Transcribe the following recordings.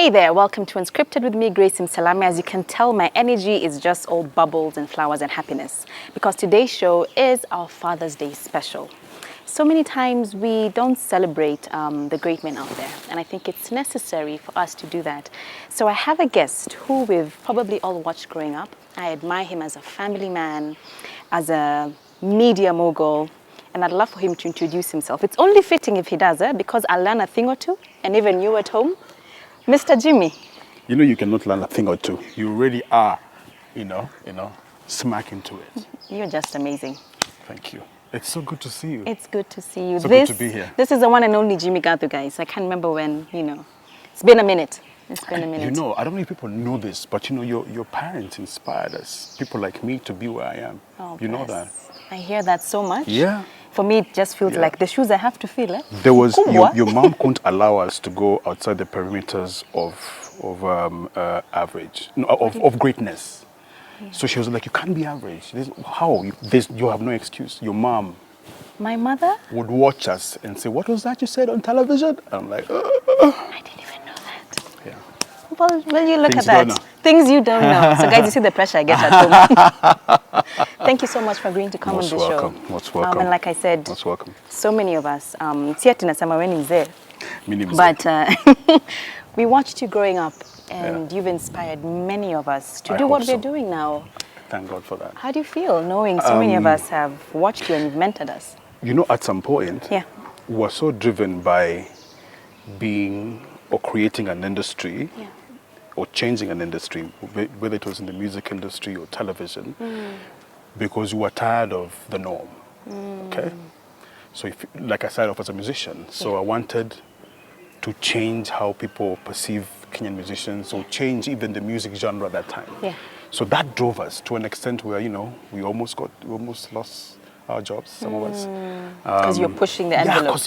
Hey there, welcome to Unscripted with me, Grace Msalami. As you can tell, my energy is just all bubbles and flowers and happiness because today's show is our Father's Day special. So many times we don't celebrate the great men out there, and I think it's necessary for us to do that. So I have a guest who we've probably all watched growing up. I admire him as a family man, as a media mogul, and I'd love for him to introduce himself. It's only fitting if he does, because I'll learn a thing or two, and even you at home. Mr. Jimmy. You know you cannot learn a thing or two. You really are, smack into it. You're just amazing. Thank you. It's so good to see you. It's good to see you. So good to be here. This is the one and only Jimmy Gathu, guys. I can't remember when, It's been a minute. It's been a minute. I don't know if people know this, but your parents inspired us, people like me, to be where I am. Oh, you know that? I hear that so much. Yeah. For me, it just feels like the shoes I have to fill. There was your mom couldn't allow us to go outside the perimeters of average, of greatness. So she was like, "You can't be average. You have no excuse." Your mom, my mother, would watch us and say, "What was that you said on television?" I'm like, I didn't even know that. Yeah. Well, you look at that. Things you don't know. So, guys, you see the pressure I get at home. Thank you so much for agreeing to come on the show. Most welcome. And like I said, most welcome. So many of us, but we watched you growing up, and you've inspired many of us to do what we're doing now. Thank God for that. How do you feel knowing so many of us have watched you and you've mentored us? At some point, we're so driven by being or creating an industry or changing an industry, whether it was in the music industry or television, because we were tired of the norm. Okay? So, like I started off as a musician, so I wanted to change how people perceive Kenyan musicians or change even the music genre at that time. Yeah. So that drove us to an extent where, we almost lost our jobs, some of us. Because you're pushing the envelope.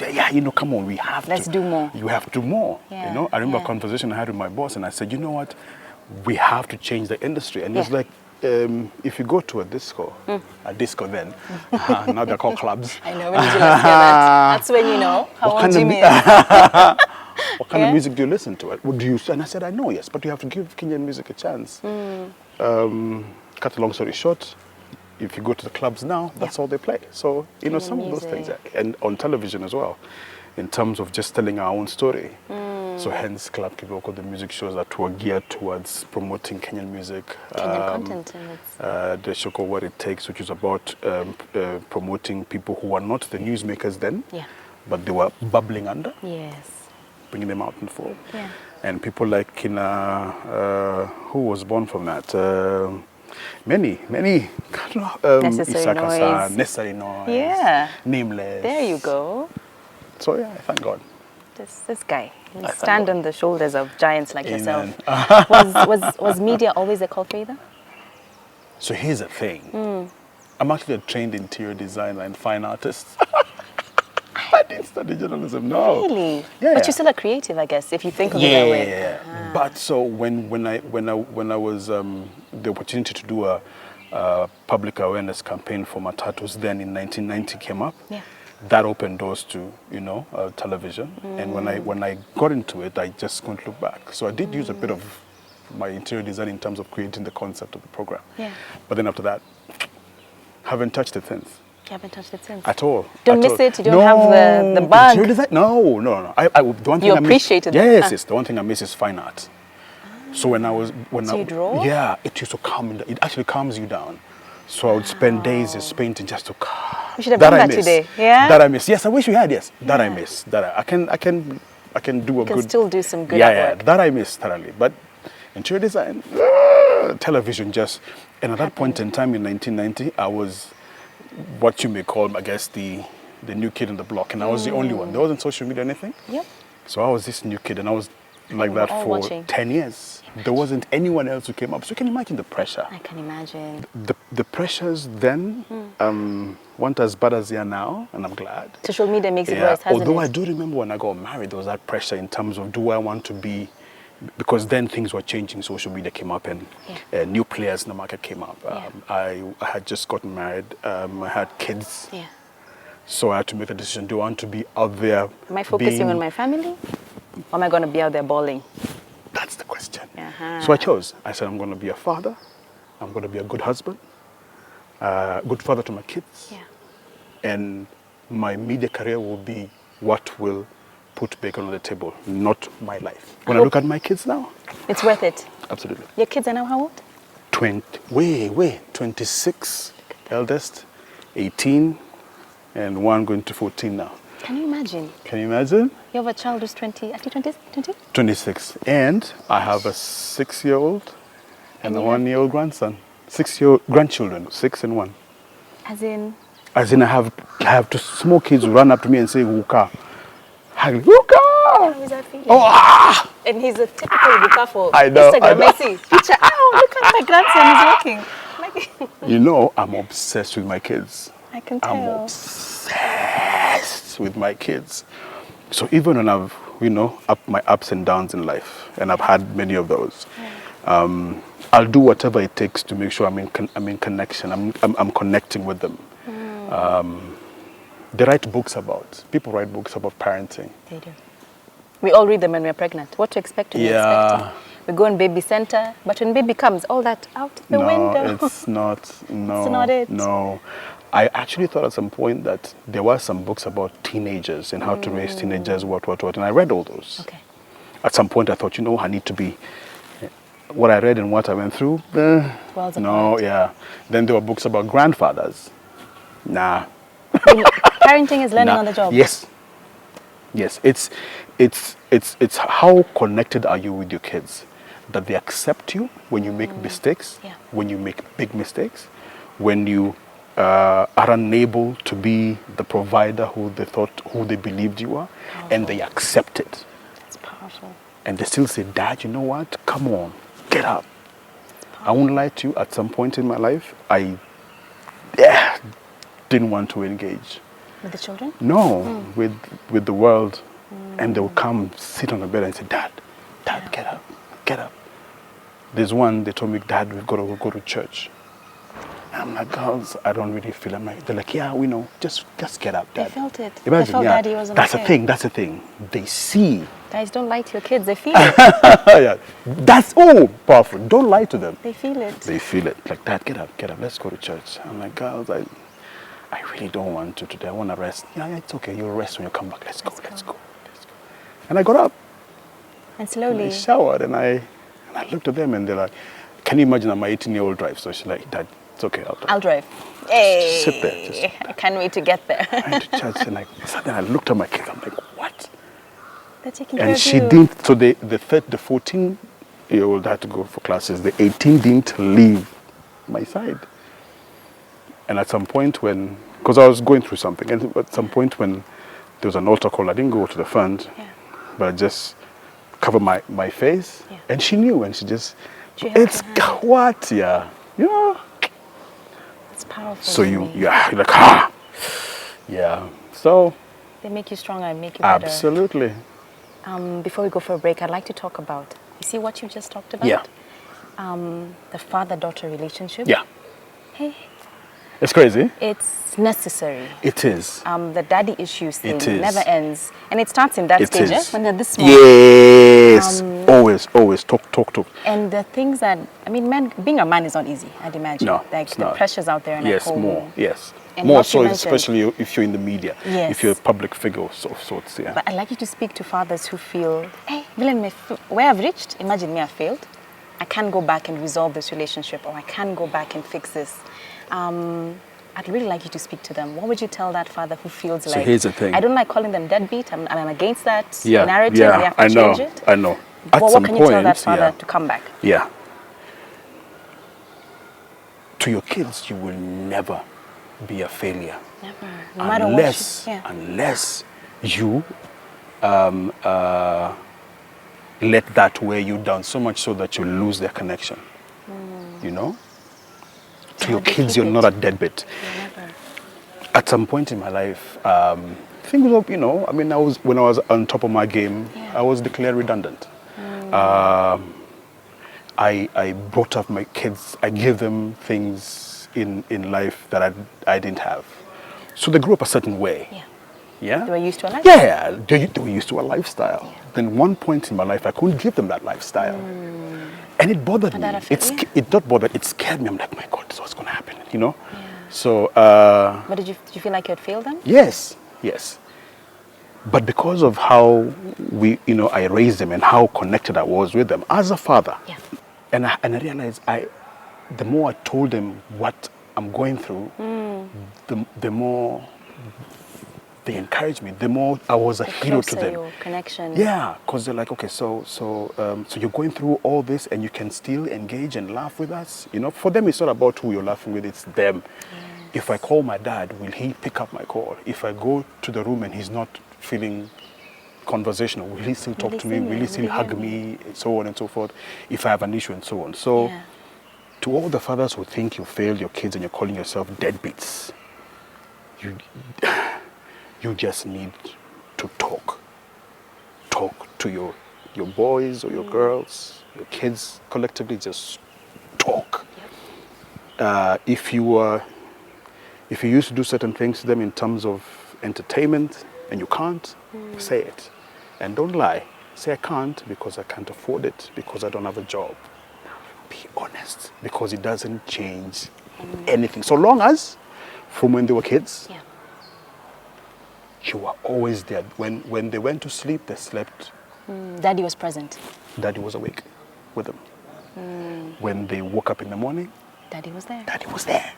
Come on, we have Let's do more. You have to do more. Yeah. I remember a conversation I had with my boss, and I said, you know what, we have to change the industry. And it's like, if you go to a disco then, now they're called clubs. I know, when did you last hear that? That's when you know how old Jimmy is. What kind of music do you listen to? What do you? And I said, I know, yes, but you have to give Kenyan music a chance. Cut a long story short, if you go to the clubs now, that's all they play. So, some of those things. And on television as well, in terms of just telling our own story. So hence Club Kiboko, the music shows that were geared towards promoting Kenyan music. Kenyan content. The show called What It Takes, which is about promoting people who were not the newsmakers then, but they were bubbling under. Yes. Bringing them out in full. Yeah. And people like Kina, who was born from that. Many, Necessary Noise, Nameless. There you go. So I thank God. This guy, you stand on the shoulders of giants like Amen. yourself. Was media always a call for you then? So here's the thing. I'm actually a trained interior designer and fine artist. I didn't study journalism, no. Really? Yeah. But you're still a creative, I guess, if you think of it that way. Yeah. But so when I was the opportunity to do a public awareness campaign for Matatus then in 1990 came up, that opened doors to television. And when I got into it, I just couldn't look back. So I did use a bit of my interior design in terms of creating the concept of the program. Yeah. But then after that, haven't touched it since. You haven't touched it since? At all. Don't miss it? You don't have the bug? No. The one thing you appreciated it? Yes. The one thing I miss is fine art. So you draw? Yeah, it used to calm me down. It actually calms you down. So I would spend days just painting just to calm. We should have done that today. Yeah? That I miss. Yes, I wish we had, yes. That I miss. I can do a good... You can still do some good artwork. Yeah, that I miss thoroughly. But interior design, television just... And at that point in time in 1990, I was what you may call, I guess, the new kid in the block. And I was the only one. There wasn't social media or anything. Yep. So I was this new kid, and I was like that for 10 years. There wasn't anyone else who came up. So you can imagine the pressure. I can imagine. The pressures then weren't as bad as they are now, and I'm glad. Social media makes it worse, hasn't Although it? I do remember when I got married, there was that pressure in terms of, do I want to be... Because then things were changing, social media came up, and new players in the market came up. I had just gotten married. I had kids. Yeah. So I had to make a decision. Do I want to be out there? Am I focusing on my family? Or am I going to be out there balling? That's the question. So I chose. I said, I'm going to be a father. I'm going to be a good husband, good father to my kids. Yeah. And my media career will be what will put bacon on the table, not my life. When I look at my kids now, it's worth it. Absolutely. Your kids are now how old? 26, eldest, 18, and one going to 14 now. Can you imagine? Can you imagine? You have a child who's 20, I think 20? 26. And I have a 6-year-old and a 1-year-old grandson. 6-year-old grandchildren, 6 and 1. As in? As in, I have two small kids who run up to me and say, Wuka. Wuka! How is that feeling? Oh, ah! And he's a typical Wuka for I know, Instagram. I see. Picture, oh, look at my grandson, he's walking. You know, I'm obsessed with my kids. I can tell. I'm obsessed with my kids. So even when I've, my ups and downs in life, and I've had many of those, I'll do whatever it takes to make sure I'm in connection. I'm connecting with them. They write books people write books about parenting. They do. We all read them when we're pregnant. What to expect when you're expecting. We go in baby center, but when baby comes, all that out the window. It's not. No, it's not it. No. I actually thought at some point that there were some books about teenagers and how to raise teenagers, what, and I read all those. Okay. At some point I thought, I need to be, what I read and what I went through, no, yeah. Then there were books about grandfathers. Nah. Parenting is learning on the job. Yes. It's how connected are you with your kids, that they accept you when you make mistakes, when you make big mistakes, when you are unable to be the provider who they believed you were, and they accept it. That's powerful. And they still say, Dad, you know what? Come on, get up. I won't lie to you. At some point in my life, I didn't want to engage. With the children? No, with the world. And they will come, sit on the bed and say, Dad, get up, get up. There's one, they told me, Dad, we've got to go to church. And I'm like, girls, I don't really feel it. They're like, yeah, we know, just get up, Dad. They felt it. Imagine, they felt Daddy wasn't That's okay. That's the thing. They see. Guys, don't lie to your kids, they feel it. Yeah. That's powerful. Don't lie to them. They feel it. They feel it. Like, Dad, get up, let's go to church. I'm like, girls, I really don't want to today. I want to rest. Yeah, it's okay. You'll rest when you come back. Let's go. And I got up. And slowly. And I showered and I looked at them and they're like, can you imagine my 18-year-old drive? So she's like, Dad, it's okay, I'll drive. Hey. Sit there. I can't wait to get there. I went to church and then I looked at my kids. I'm like, what? They're taking care and of she you. didn't, so the 14-year-old had to go for classes. The 18 didn't leave my side. And at some point because I was going through something, and at some point when there was an altar call, I didn't go to the front, but I just covered my face, and she knew, and she it's what, It's powerful. So you're like, so they make you stronger and make you better. Absolutely. Before we go for a break, I'd like to talk about, you see what you just talked about? Yeah. The father-daughter relationship. Yeah. Hey. It's crazy. It's necessary. It is. The daddy issues thing never ends. And it starts in that stage, when they're this small. Yes. Always. Talk. And the things that, being a man is not easy, I'd imagine. No, like it's the not. pressures out there and at home. More. Yes. And more what so, you mentioned, especially if you're in the media. Yes. If you're a public figure of sorts, yeah. But I'd like you to speak to fathers who feel, hey, where I've reached, imagine me, I failed. I can't go back and resolve this relationship, or I can't go back and fix this. I'd really like you to speak to them. What would you tell that father who feels like... So here's the thing. I don't like calling them deadbeat. I'm against that narrative. We have to change it. I know. What can you tell that father to come back? Yeah. To your kids, you will never be a failure. Never. No matter what. Unless you let that weigh you down so much so that you lose their connection. To your kids, you're not a deadbeat. Never. At some point in my life, things were, when I was on top of my game, I was declared redundant. I brought up my kids. I gave them things in life that I didn't have. So they grew up a certain way. Yeah. Yeah. They were used to a lifestyle. Yeah, they were used to a lifestyle. Yeah. Then one point in my life, I couldn't give them that lifestyle. And it bothered me. It not bothered, it scared me. I'm like, my God, this is what's going to happen, you know? Yeah. So... But did you feel like you had failed them? Yes, yes. But because of how I raised them and how connected I was with them as a father, Yeah. and I realized the more I told them what I'm going through, the more they encouraged me, the more I was a hero to them. Your connection. Yeah, because they're like, okay, so you're going through all this and you can still engage and laugh with us. You know, for them, it's not about who you're laughing with; it's them. Yes. If I call my dad, will he pick up my call? If I go to the room and he's not feeling conversational, will he still talk to me? Will he still hug me? And so on and so forth. If I have an issue and so on. So, to all the fathers who think you failed your kids and you're calling yourself deadbeats, you just need to talk to your boys or your girls, your kids collectively. Just talk. If you used to do certain things to them in terms of entertainment and you can't, say it, and don't lie. Say I can't because I can't afford it, because I don't have a job. Be honest, because it doesn't change anything. So long as from when they were kids, you were always there. When they went to sleep, they slept. Daddy was present. Daddy was awake with them. When they woke up in the morning, Daddy was there. Daddy was there.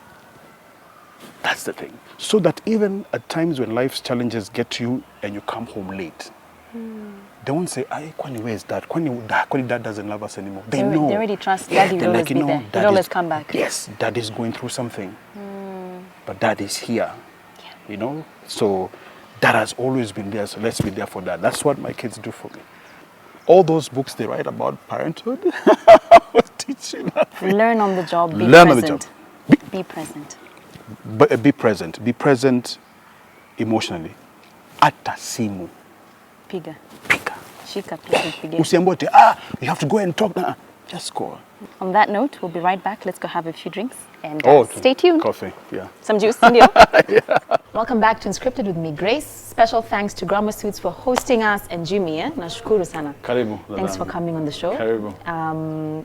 That's the thing. So that even at times when life's challenges get to you and you come home late, they won't say, Kwani, where is dad? Kwani dad doesn't love us anymore. They know. They already trust Daddy will always be there. He'll always come back. Yes, dad is going through something. But dad is here. Yeah. You know? So dad has always been there, so let's be there for dad. That's what my kids do for me. All those books they write about parenthood, teaching. Learn on the job, be Learn present. on the job. Be present. But be present. Be present emotionally. Ata simu. Piga. Shika, piga. Usiambote, you have to go and talk now. Just go. On that note, we'll be right back. Let's go have a few drinks and stay tuned. Coffee, yeah. Some juice, Indio. Welcome back to Unscripted with me, Grace. Special thanks to Grammar Suits for hosting us and Jimmy. Nashukuru sana. Karibu. Thanks for coming on the show. Karibu.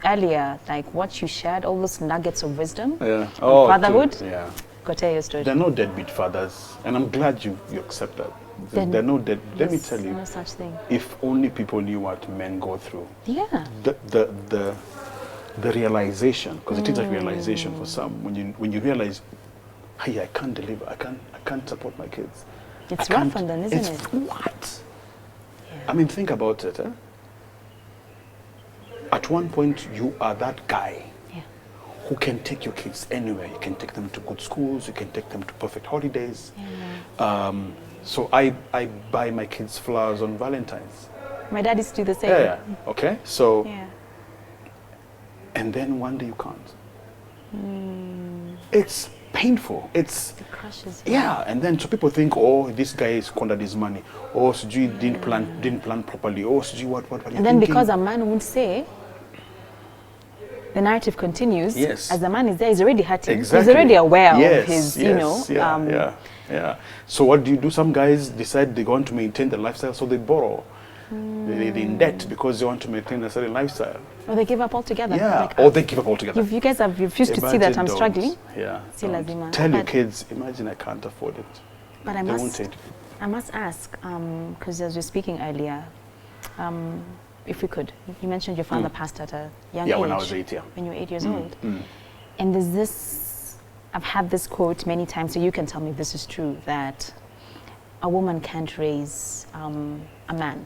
Earlier, like what you shared, all those nuggets of wisdom. Yeah. Fatherhood. Yeah. Go tell your story. There are no deadbeat fathers, and I'm glad you accept that. There are no dead. Let me tell you. No such thing. If only people knew what men go through. Yeah. The realization, because it is a realization for some. When you realize, hey, I can't deliver. I can't support my kids. It's rough on them, isn't it? What? Yeah. I mean, think about it. At one point, you are that guy who can take your kids anywhere. You can take them to good schools. You can take them to perfect holidays. Yeah. So I buy my kids flowers on Valentine's. My dad used to do the same. Yeah. Okay. So. Yeah. And then one day you can't. It's painful. It crushes. Yeah. And then so people think, oh, this guy squandered his money. Oh, Suji didn't plan properly. Oh, Suji what? And then because a man won't say, the narrative continues. Yes. As the man is there, he's already hurting. Exactly. He's already aware of his, Yeah. So what do? Some guys decide they want to maintain the lifestyle, so they borrow. They're in debt because they want to maintain a certain lifestyle. Or they give up altogether. Yeah, or they give up altogether. If you guys have refused to see that I'm struggling, yeah, tell your kids, imagine I can't afford it. But I must ask, because as we were speaking earlier, if we could, you mentioned your father passed at a young age. Yeah, when I was 8, yeah. When you were 8 years old. And there's this, I've had this quote many times, so you can tell me if this is true, that a woman can't raise a man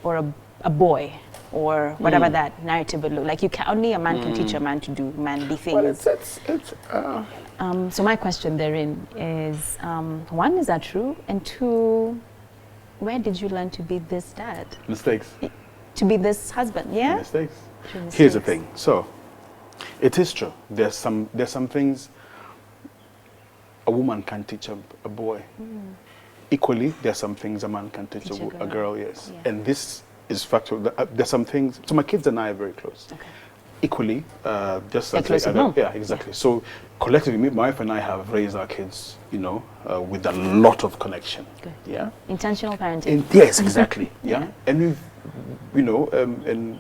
or a boy or whatever that narrative would look like. Only a man can teach a man to do manly things. Well, so my question therein is, one, is that true? And two, where did you learn to be this dad? Mistakes. To be this husband, yeah? Mistakes. Here's the thing. So, it is true. There's some things a woman can teach a boy. Equally, there's some things a man can teach a girl, yes. Yeah. And this is factual. There's some things, so my kids and I are very close. Okay. equally, just They're as close to mom. yeah, exactly. So collectively, my wife and I have raised our kids, with a lot of connection. Good. Yeah. Intentional parenting. Yes, exactly. Yeah. And we've, and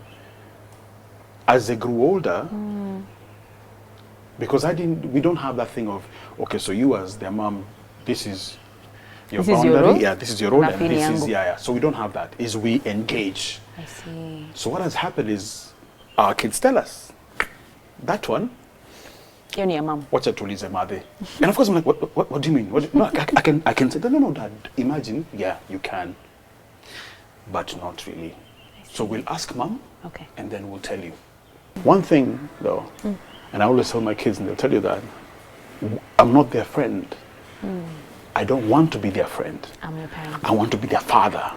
as they grew older, because we don't have that thing of, okay, so you as their mom, this is your This is boundary. your role? Yeah, this is your role, and Napili this is yangu. yeah. So we don't have that. Is we engage. I see. So what has happened is our kids tell us that one. You're your mom. What's a tulize mother? And of course I'm like, what do you mean? No, I can say no, Dad. Imagine, yeah, you can, but not really. So we'll ask mom, Okay. and then we'll tell you. One thing though, and I always tell my kids, and they'll tell you that I'm not their friend. I don't want to be their friend. I'm your parent. I want to be their father.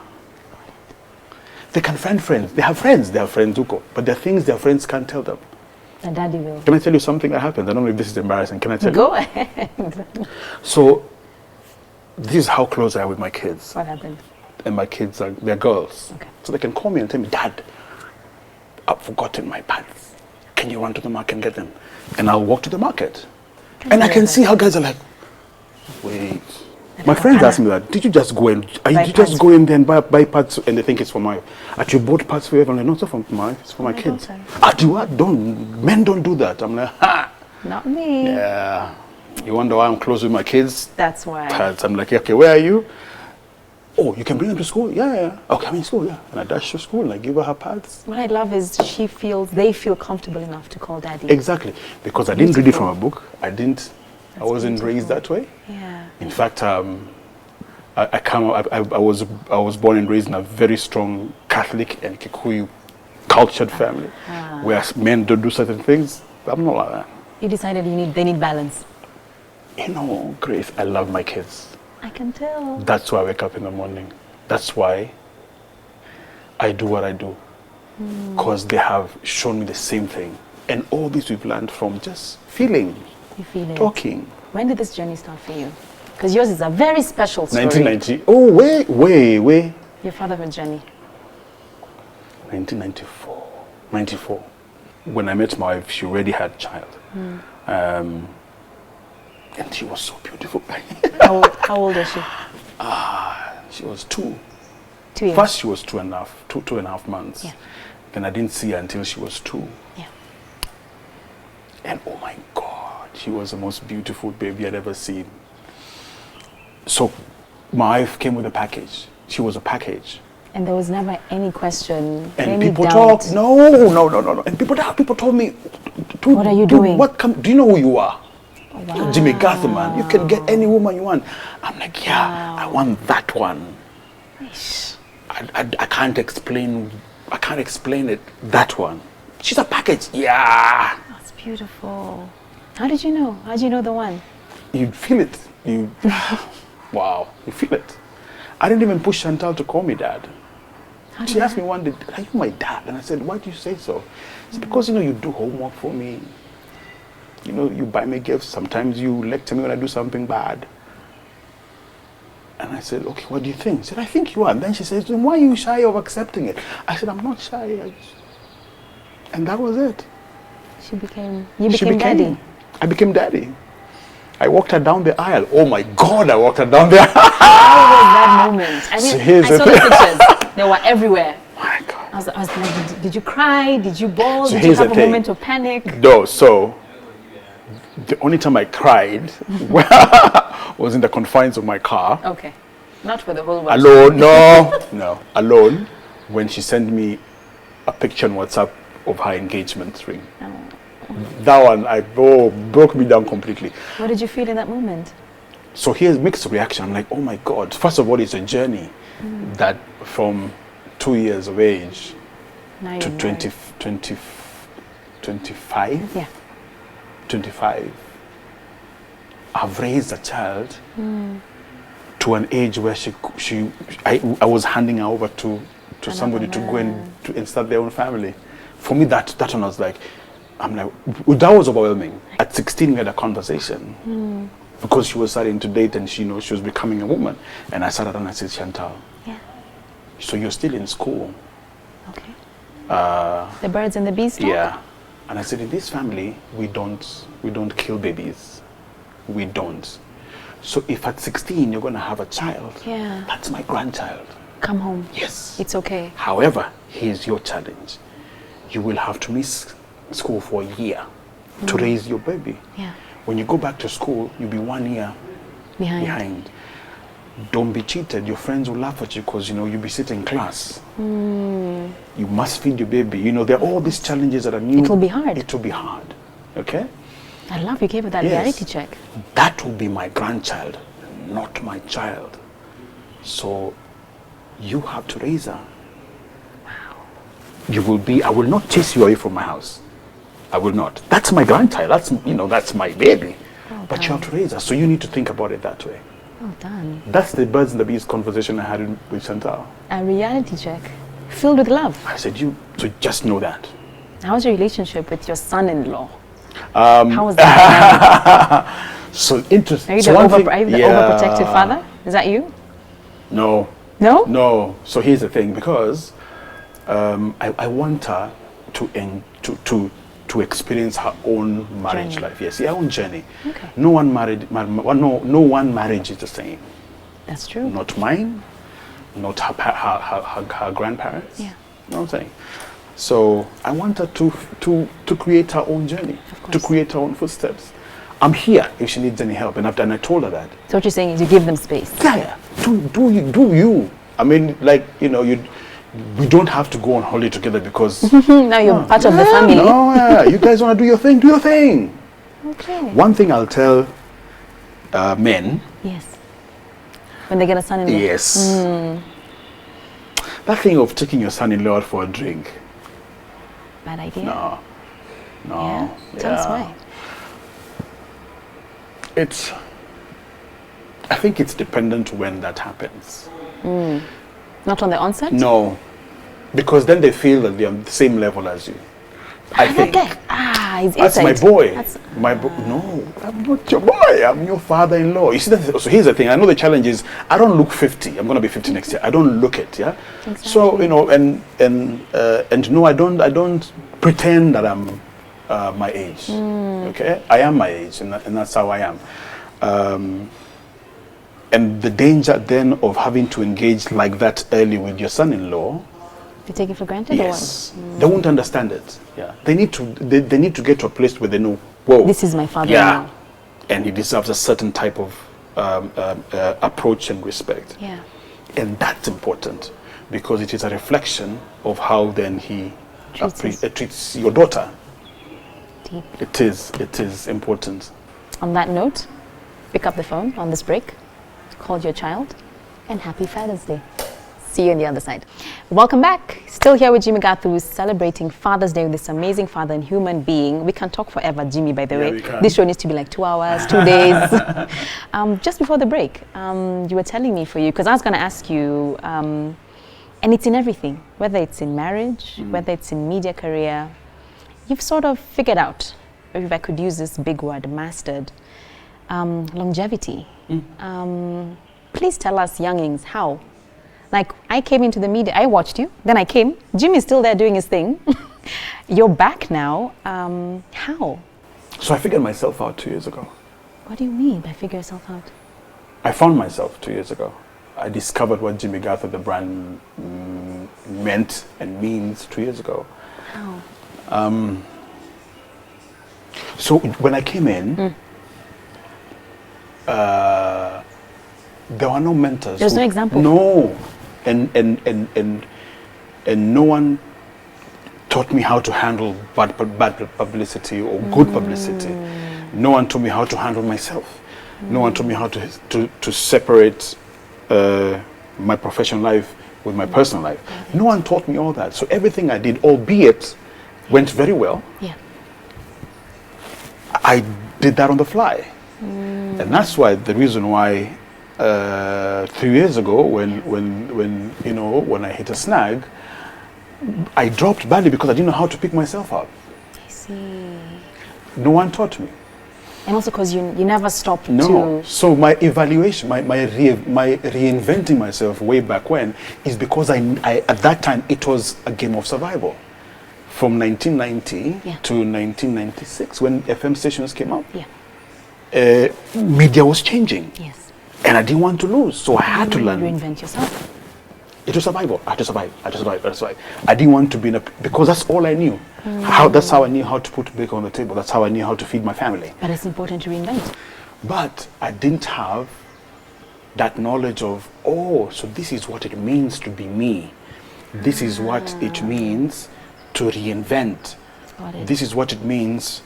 They can find friends. They have friends. They have friends who go, but there are things their friends can't tell them. And daddy will. Can I tell you something that happened? I don't know if this is embarrassing. Can I tell you? Go ahead. So, this is how close I am with my kids. What happened? And my kids they're girls. Okay. So they can call me and tell me, Dad, I've forgotten my pads. Can you run to the market and get them? And I'll walk to the market. And I can see how guys are like, wait. My friends ask me that. Did you just go in? Did you just go in there and buy pads? And they think it's for my. You bought pads for everyone. Not for my. It's for my kids. Do what? Men don't do that. I'm like, ha. Not me. Yeah. You wonder why I'm close with my kids? That's why. Pads. I'm like, okay, where are you? Oh, you can bring them to school? Yeah. Okay, I'm in school, yeah. And I dash to school and I give her pads. What I love is they feel comfortable enough to call daddy. Exactly. Because I didn't read it from a book. I wasn't raised that way. Yeah. In fact, I was born and raised in a very strong Catholic and Kikuyu cultured family, where men don't do certain things. I'm not like that. You decided they need balance. Grace, I love my kids. I can tell. That's why I wake up in the morning. That's why I do what I do. Because they have shown me the same thing. And all this we've learned from just feeling, talking. When did this journey start for you? Because yours is a very special story. 1990. Oh, way. Your fatherhood journey. 1994. 94. When I met my wife, she already had a child. And she was so beautiful. How old is she? She was 2. 2 years. First, she was 2.5 months. Yeah. Then I didn't see her until she was 2. Yeah. And oh my God, she was the most beautiful baby I'd ever seen. So my wife came with a package. She was a package. And there was never any question, and any people doubt. talk, no. And people told me, what are you doing? Do you know who you are? Wow. Jimmy Gathu, man. You can get any woman you want. I'm like, yeah, Wow. I want that one. I can't explain it. That one. She's a package. Yeah. That's beautiful. How did you know? How did you know the one? You feel it. Wow. You feel it. I didn't even push Chantal to call me dad. She asked me one day, are you my dad? And I said, why do you say so? It's because, you do homework for me. You buy me gifts. Sometimes you lecture me when I do something bad. And I said, okay, what do you think? She said, I think you are. And then she says, then why are you shy of accepting it? I said, I'm not shy. And that was it. You became daddy. I became daddy. I walked her down the aisle. Oh my God, I walked her down the aisle. How was that moment? I mean, I saw the pictures. They were everywhere. My God. I was like, did you cry? Did you bawl? So did you have a moment of panic? No, so the only time I cried was in the confines of my car. Okay. Not for the whole world. Alone, no. Alone, when she sent me a picture on WhatsApp of her engagement ring. Oh. That one, broke me down completely. What did you feel in that moment? So here's mixed reaction. I'm like, oh my God. First of all, it's a journey that from 2 years of age to 25. Yeah. 25. I've raised a child to an age where I was handing her over to somebody to go and start their own family. For me, that one was like, that was overwhelming. At 16, we had a conversation because she was starting to date and she was becoming a woman. And I sat down and I said, Chantal, so you're still in school? Okay. The birds and the bees talk? Yeah. And I said, in this family, we don't kill babies. We don't. So if at 16 you're going to have a child, that's my grandchild. Come home. Yes. It's okay. However, here's your challenge. You will have to miss school for a year to raise your baby. Yeah. When you go back to school, you'll be 1 year behind. Don't be cheated. Your friends will laugh at you because, you'll be sitting in class. You must feed your baby. There are all these challenges that are new. It will be hard. It will be hard. Okay? I love you gave it that reality check. That will be my grandchild, not my child. So you have to raise her. Wow. I will not chase you away from my house. I will not. That's my grandchild. That's my baby. But you have to raise her. So you need to think about it that way. Well done. That's the birds and the bees conversation I had with Chantal. A reality check filled with love. I said, so just know that. How's your relationship with your son-in-law? How was that? So interesting. Are you the overprotective father? Is that you? No. No? No. So here's the thing, because I want her to experience her own marriage life. Yes, her own journey. Okay. No one marriage is the same. That's true. Not mine, not her grandparents. Yeah. You know what I'm saying? So I want her to create her own journey, to create her own footsteps. I'm here if she needs any help, and I told her that. So what you're saying is you give them space. Yeah. Do you. I mean, we don't have to go on holiday together because now you're part of the family. No, you guys want to do your thing, do your thing. Okay. One thing I'll tell men. Yes. When they get a son-in-law. Yes. That thing of taking your son-in-law out for a drink. Bad idea. No. Yeah. Tell us why. I think it's dependent when that happens. Not on the onset? No, because then they feel that they're on the same level as you. I think. That's my boy. No, I'm not your boy. I'm your father-in-law. You see, so here's the thing. I know the challenge is I don't look 50. I'm going to be 50 next year. I don't look it. Yeah. Exactly. So and no, I don't pretend that I'm my age. Okay, I am my age, and that's how I am. And the danger then of having to engage like that early with your son-in-law. You take it for granted? Yes. They won't understand it. Yeah. They need to get to a place where they know, whoa. This is my father-in-law. Yeah. And he deserves a certain type of approach and respect. Yeah. And that's important because it is a reflection of how then he treats your daughter. Deep. It is important. On that note, pick up the phone on this break. Call your child, and happy Father's Day. See you on the other side. Welcome back. Still here with Jimmy Gathu, celebrating Father's Day with this amazing father and human being. We can talk forever, Jimmy, by the way. This show needs to be like 2 hours, 2 days. Just before the break, you were telling me because I was going to ask you, and it's in everything, whether it's in marriage, whether it's in media career, you've sort of figured out, if I could use this big word, mastered, longevity. Please tell us youngings how. Like, I came into the media, I watched you, then I came. Jimmy's still there doing his thing. You're back now. How? So I figured myself out 2 years ago. What do you mean by figure yourself out? I found myself 2 years ago. I discovered what Jimmy Gathu, the brand, meant and means 2 years ago. How? So when I came in, there were no mentors. There's no example. No, and no one taught me how to handle bad publicity or good publicity. No one taught me how to handle myself. No one taught me how to separate my professional life with my personal life. No one taught me all that. So everything I did, albeit went very well, I did that on the fly. And that's why the reason why 3 years ago when I hit a snag, I dropped badly because I didn't know how to pick myself up. I see. No one taught me. And also because you never stopped to... So my evaluation, my reinventing myself way back when is because I at that time it was a game of survival. from 1990 Yeah. to 1996, when FM stations came up, Yeah. media was changing. Yes. And I didn't want to lose, so I had to learn. Reinvent yourself. It was survival. I had to survive. I didn't want to be in a, because that's all I knew. That's how I knew how to put bacon on the table. That's how I knew how to feed my family. But it's important to reinvent. But I didn't have that knowledge of, oh, so this is what it means to be me. This is what it means to reinvent. Got it. This is what it means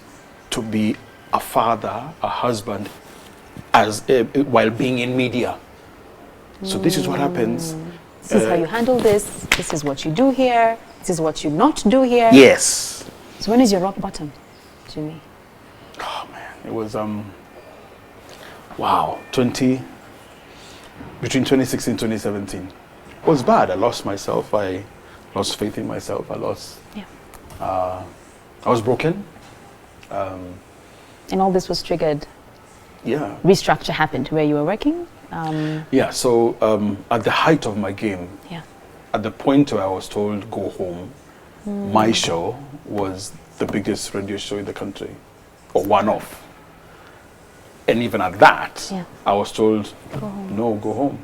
to be a father, a husband, as while being in media. So this is what happens. This is how you handle this. This is what you do here. This is what you not do here. Yes. So when is your rock bottom, Jimmy? Oh man, it was wow, between 2016 and 2017. It was bad. I lost myself. I lost faith in myself. I was broken. And all this was triggered. Yeah. Restructure happened where you were working. Yeah. So at the height of my game, Yeah. at the point where I was told go home, my show was the biggest radio show in the country, or one of. And even at that, Yeah. I was told, Go home. no, go home.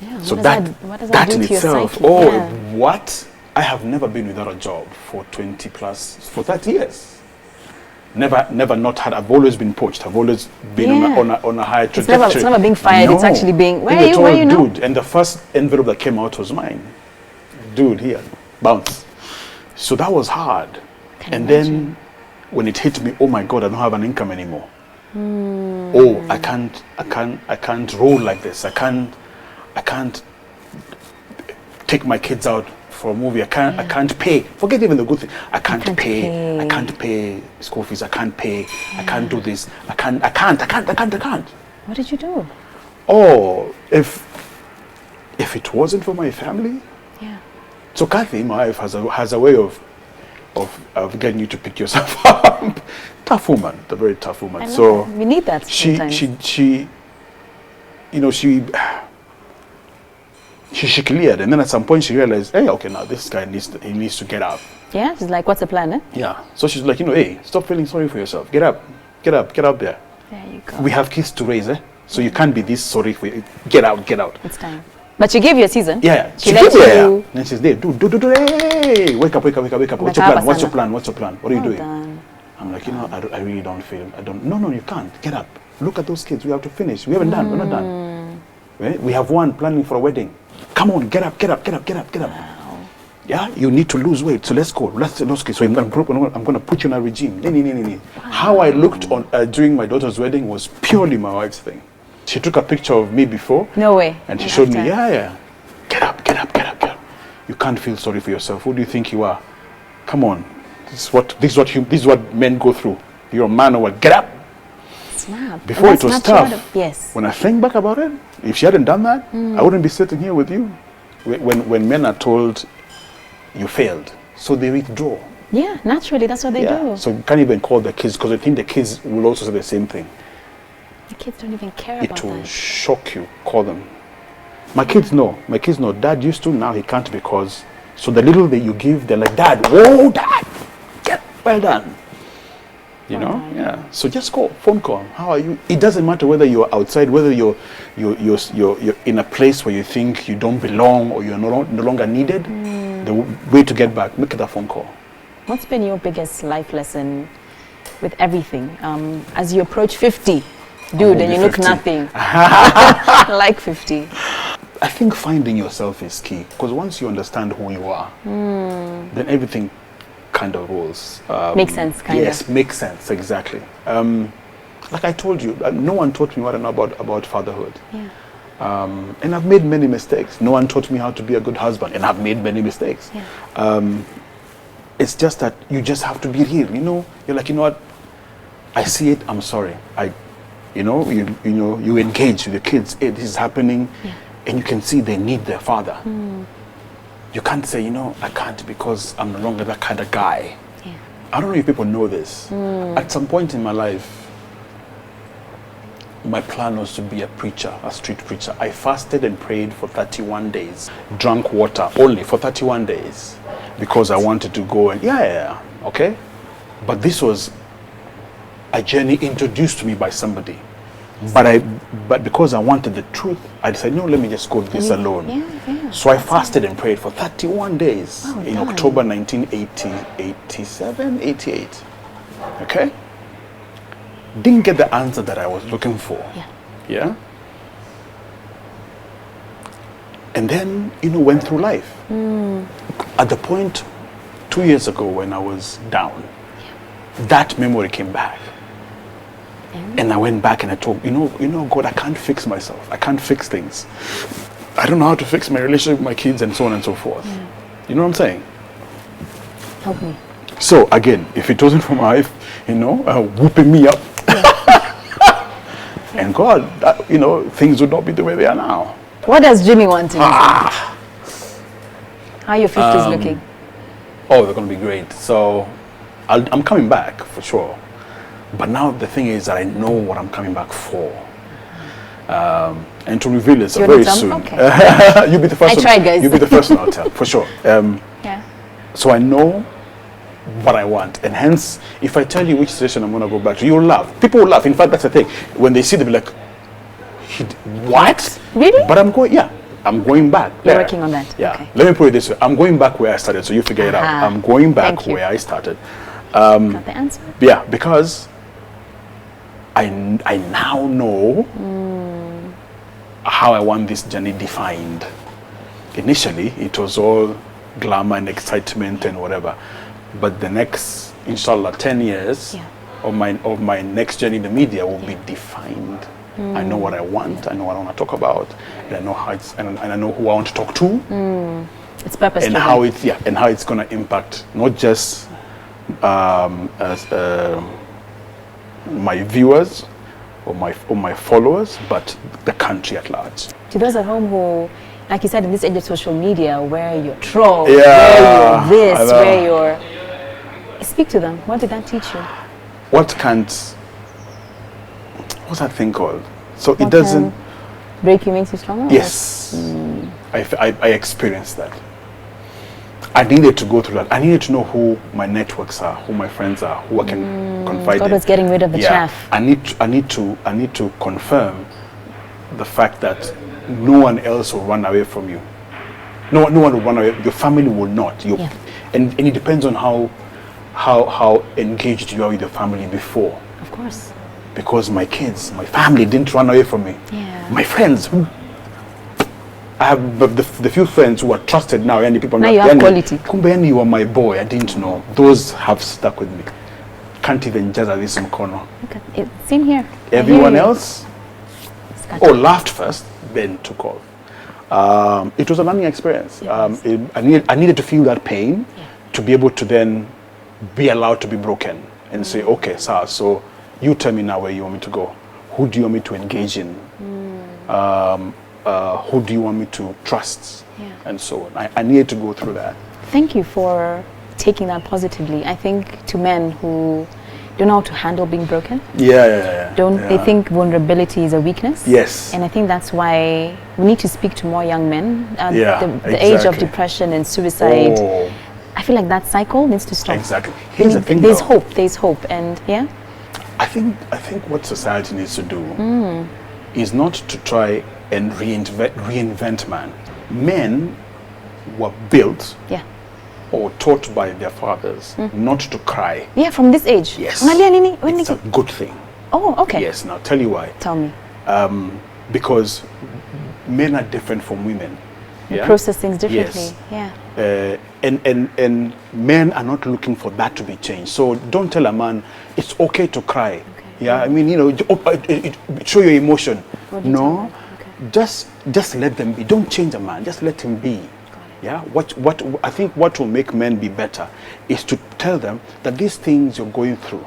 Yeah. So what does that do in to itself, your psyche? Yeah. what? I have never been without a job for 30 years. Never not had. I've always been poached. I've always been on a high trajectory. It's never being fired. No. It's actually being, And where they are told, you now? dude, and the first envelope that came out was mine. Dude, here, bounce. So that was hard. Can Then when it hit me, oh my God, I don't have an income anymore. Oh, I can't roll like this. I can't take my kids out for a movie. I can't pay. Forget even the good thing. I can't pay school fees. I can't pay. I can't do this. I can't. What did you do? Oh, if it wasn't for my family. Yeah. So Kathy, my wife, has a way of getting you to pick yourself up. Tough woman, a very tough woman. I know So that. We need that sometimes. She cleared, and then at some point she realized, hey, okay, now this guy needs to get up. Yeah, she's like, what's the plan, eh? Yeah. So she's like, hey, stop feeling sorry for yourself. Get up there. There you go. We have kids to raise, eh? So you can't be this sorry for you. Get out. It's time. But she gave you a season. Yeah. She let you. And then she's there. Do. Hey, wake up. What's your plan? What are you doing? Done. I'm like, I really don't feel. No, you can't. Get up. Look at those kids. We have to finish. We haven't done. We're not done. Right? We have one planning for a wedding. Come on, get up. Wow. Yeah, you need to lose weight. So let's go. So I'm going to put you on a regime. Wow. How I looked on during my daughter's wedding was purely my wife's thing. She took a picture of me before. No way. And she showed me, yeah. Get up. You can't feel sorry for yourself. Who do you think you are? Come on. This is what men go through. You're a man or what? Get up. Snap. Before it was tough. Yes. When I think back about it, if she hadn't done that, I wouldn't be sitting here with you. When men are told you failed, so they withdraw. Yeah, naturally, that's what they do. So you can't even call the kids, because I think the kids will also say the same thing. The kids don't even care about It will that. shock you. Call them. My kids know. Dad used to, now he can't, because so the little that you give, they're like, Dad, whoa, Dad, well done. You know, yeah. So just call, phone call. How are you? It doesn't matter whether you're outside, whether you're in a place where you think you don't belong or you're no longer needed. The way to get back, make it a phone call. What's been your biggest life lesson with everything? As you approach 50, dude, and you look 50. Nothing like 50. I think finding yourself is key, because once you understand who you are, then everything kind of rolls. Makes sense, kind of. Yes, makes sense, exactly. Like I told you, no one taught me what I know about fatherhood. Yeah. And I've made many mistakes. No one taught me how to be a good husband, and I've made many mistakes. Yeah. It's just that you just have to be real. You're like, what? I see it. I'm sorry. You engage with the kids. Hey, this is happening, and you can see they need their father. You can't say, I can't because I'm no longer that kind of guy. Yeah. I don't know if people know this. At some point in my life, my plan was to be a preacher, a street preacher. I fasted and prayed for 31 days, drank water only for 31 days. because I wanted to go and okay. But this was a journey introduced to me by somebody. But because I wanted the truth, I decided, no, let me just go this alone. So I fasted and prayed for 31 days in October 1987, 88. Okay? Didn't get the answer that I was looking for. Yeah? And then, went through life. At the point 2 years ago when I was down, that memory came back. And I went back and I told, God, I can't fix myself. I can't fix things. I don't know how to fix my relationship with my kids and so on and so forth. You know what I'm saying? Help me. So again, if it wasn't for my wife, whooping me up, and God, things would not be the way they are now. What does Jimmy want to do? How are your 50s looking? Oh, they're going to be great. So I'm coming back for sure. But now the thing is that I know what I'm coming back for. And to reveal it very soon. Okay. You'll be the first one. I tried, guys. You'll be the first one I'll tell, for sure. So I know what I want. And hence, if I tell you which station I'm going to go back to, you'll laugh. People will laugh. In fact, that's the thing. When they see, they'll be like, what? Really? But I'm going back. You're working on that? Yeah. Okay. Let me put it this way. I'm going back where I started, so you figure it out. I'm going back where I started. Got the answer? Yeah, because I now know how I want this journey defined. Initially, it was all glamour and excitement and whatever. But the next, inshallah, 10 years of my next journey in the media will be defined. I know what I want. I know what I want to talk about, and I know how and I know who I want to talk to. It's purpose. And how it's going to impact not just my viewers or my followers, but the country at large. To those at home who, like you said, in this age of social media, where you're trolled, where you're this, where you're... Speak to them. What did that teach you? What's that thing called? So it doesn't... Break you makes you stronger? Yes. I experienced that. I needed to go through that. I needed to know who my networks are, who my friends are, who I can confide in. God was getting rid of the chaff. I need to confirm the fact that no one else will run away from you. No one will run away. Your family will not. And it depends on how engaged you are with your family before. Of course. Because my kids, my family didn't run away from me. My friends, I have the few friends who are trusted now. And people now you have quality. Kumbe, you are my boy. I didn't know. Those have stuck with me. Can't even judge at this corner. Okay. Same here. Everyone else, laughed first, then took off. It was a learning experience. I needed to feel that pain to be able to then be allowed to be broken and say, okay, sir, so you tell me now where you want me to go. Who do you want me to engage in? Who do you want me to trust? And so on. I needed to go through that. Thank you for taking that positively. I think to men who don't know how to handle being broken. They think vulnerability is a weakness. Yes. And I think that's why we need to speak to more young men. The age of depression and suicide. I feel like that cycle needs to stop. Exactly. Here's the thing, there's hope. There's hope, and I think what society needs to do is not to try and reinvent man. Men were built or taught by their fathers not to cry. Yeah, from this age. Yes. It's a good thing. Oh, okay. Yes, now I'll tell you why. Tell me. Because men are different from women. They process things differently. Yes. And men are not looking for that to be changed. So don't tell a man it's okay to cry. I mean, show your emotion. No, just let them be. Don't change a man. Just let him be. What I think what will make men be better is to tell them that these things you're going through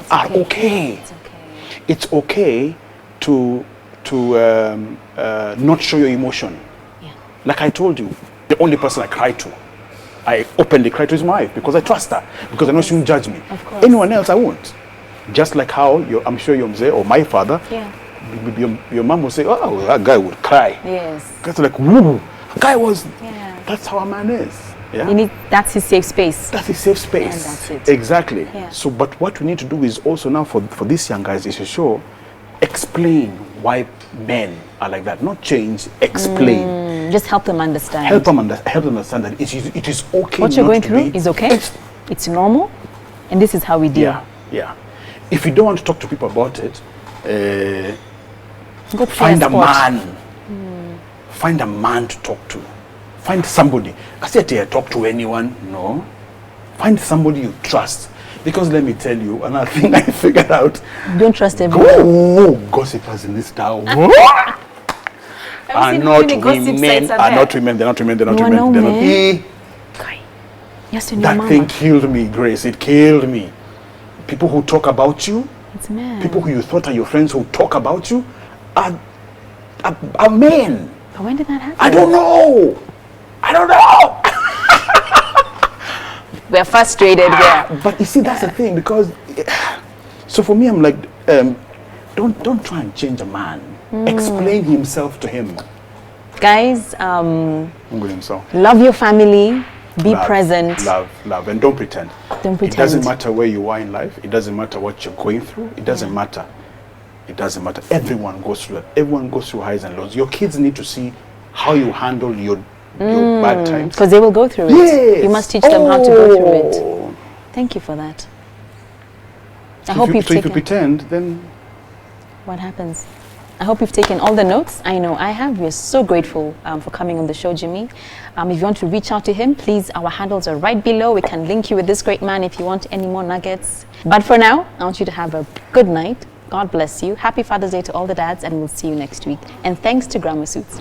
are okay. It's okay to not show your emotion. Like I told you, the only person I cry to, I openly cry to is my wife because I trust her, because I know she won't judge me. Anyone else I won't. Just like how I'm sure your mzee or my father, your mom will say, oh, that guy would cry. Yes. Because like, woo, guy was, that's how a man is. Yeah? That's his safe space. That's a safe space. And that's it. Exactly. Yeah. So, but what we need to do is also now for these young guys is to show, explain why men are like that. Not change, explain. Just help them understand. Help them understand that it is okay. What you're not going to through be, is okay. It's normal. And this is how we deal. Yeah, yeah. If you don't want to talk to people about it, Go find a sport. man. Find a man to talk to. Find somebody. I said here, talk to anyone. No. Find somebody you trust. Because let me tell you, another thing I figured out. Don't trust everyone. Oh, gossipers in this town. Are not women. They're not women. They're not women. Yes, and your That mama. thing killed me, Grace. It killed me. People who talk about you, It's men. people who you thought are your friends who talk about you, are men. But when did that happen? I don't know. We're frustrated. But you see, that's the thing, because so for me, I'm like, don't try and change a man. Explain himself to him. Guys, love your family. Be present. Love, and don't pretend. Don't pretend. It doesn't matter where you are in life. It doesn't matter what you're going through. It doesn't matter. It doesn't matter. Everyone goes through that. Everyone goes through highs and lows. Your kids need to see how you handle your bad times. Because they will go through it. Yes. You must teach them how to go through it. Thank you for that. If you pretend, then what happens? I hope you've taken all the notes. I know I have. We're so grateful for coming on the show, Jimmy. If you want to reach out to him, please, our handles are right below. We can link you with this great man if you want any more nuggets. But for now, I want you to have a good night. God bless you. Happy Father's Day to all the dads, and we'll see you next week. And thanks to Grammar Suits.